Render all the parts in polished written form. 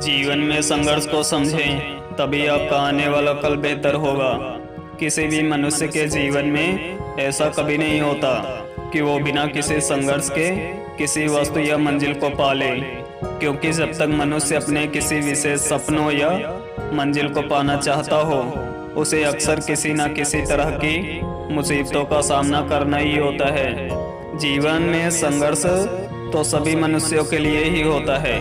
जीवन में संघर्ष को समझें, तभी आपका आने वाला कल बेहतर होगा। किसी भी मनुष्य के जीवन में ऐसा कभी नहीं होता कि वो बिना किसी संघर्ष के किसी वस्तु या मंजिल को पाले, क्योंकि जब तक मनुष्य अपने किसी विशेष सपनों या मंजिल को पाना चाहता हो, उसे अक्सर किसी न किसी तरह की मुसीबतों का सामना करना ही होता है। जीवन में संघर्ष तो सभी मनुष्यों के लिए ही होता है,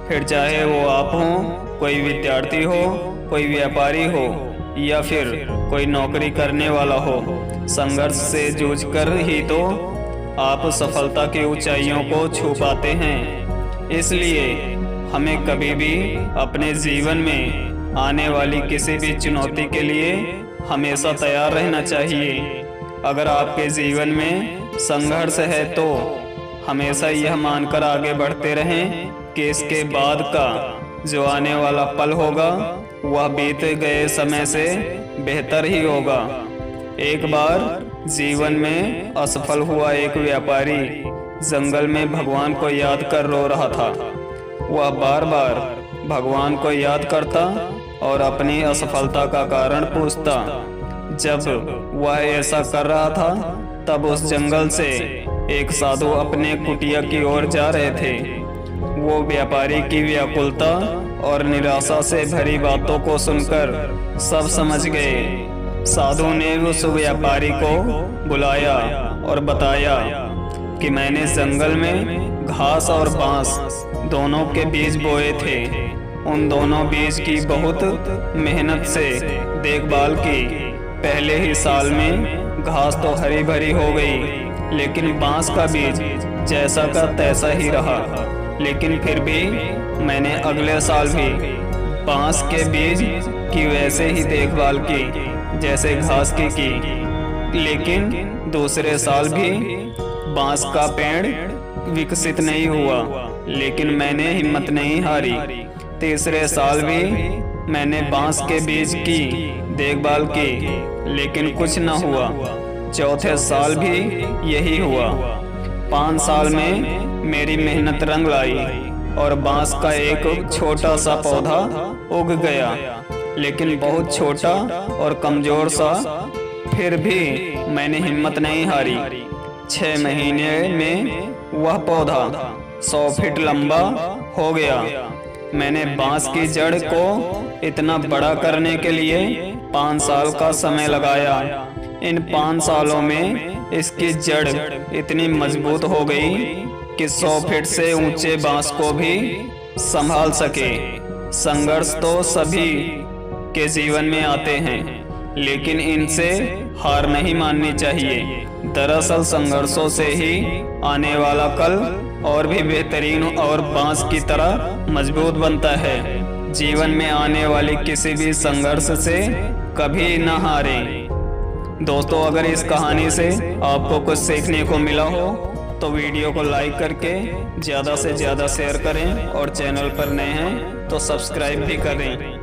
फिर चाहे वो आप हो, कोई विद्यार्थी हो, कोई व्यापारी हो या फिर कोई नौकरी करने वाला हो। संघर्ष से जूझकर ही तो आप सफलता की ऊंचाइयों को छू पाते हैं। इसलिए हमें कभी भी अपने जीवन में आने वाली किसी भी चुनौती के लिए हमेशा तैयार रहना चाहिए। अगर आपके जीवन में संघर्ष है तो हमेशा यह मानकर आगे बढ़ते रहें कि इसके बाद का जो आने वाला पल होगा वह बीते गए समय से बेहतर ही होगा। एक बार जीवन में असफल हुआ एक व्यापारी जंगल में भगवान को याद कर रो रहा था। वह बार बार भगवान को याद करता और अपनी असफलता का कारण पूछता। जब वह ऐसा कर रहा था तब उस जंगल से एक साधु अपने कुटिया की ओर जा रहे थे। वो व्यापारी की व्याकुलता और निराशा से भरी बातों को सुनकर सब समझ गए। साधु ने उस व्यापारी को बुलाया और बताया कि मैंने जंगल में घास और बांस दोनों के बीज बोए थे। उन दोनों बीज की बहुत मेहनत से देखभाल की। पहले ही साल में घास तो हरी भरी हो गई, लेकिन बांस का बीज जैसा का तैसा ही रहा। लेकिन फिर भी मैंने अगले साल भी बांस के बीज की वैसे ही देखभाल की जैसे घास की। लेकिन दूसरे साल भी बांस का पेड़ विकसित नहीं हुआ, लेकिन मैंने हिम्मत नहीं हारी। तीसरे साल भी मैंने बांस के बीज की देखभाल की, लेकिन कुछ न हुआ। चौथे साल भी यही हुआ। 5 साल में मेरी मेहनत रंग लाई और बांस का एक छोटा सा पौधा उग गया, लेकिन बहुत छोटा और कमजोर सा। फिर भी मैंने हिम्मत नहीं हारी। 6 महीने में वह पौधा 100 फीट लंबा हो गया। मैंने बांस की जड़ को इतना बड़ा करने के लिए 5 साल का समय लगाया। इन 5 सालों में इसकी जड़ इतनी मजबूत हो गई कि 100 फीट से ऊंचे बांस को भी संभाल सके। संघर्ष तो सभी के जीवन में आते हैं, लेकिन इनसे हार नहीं माननी चाहिए। दरअसल संघर्षों से ही आने वाला कल और भी बेहतरीन और बांस की तरह मजबूत बनता है। जीवन में आने वाली किसी भी संघर्ष से कभी न हारें। दोस्तों, अगर इस कहानी से आपको कुछ सीखने को मिला हो तो वीडियो को लाइक करके ज़्यादा से ज़्यादा शेयर करें और चैनल पर नए हैं तो सब्सक्राइब भी करें।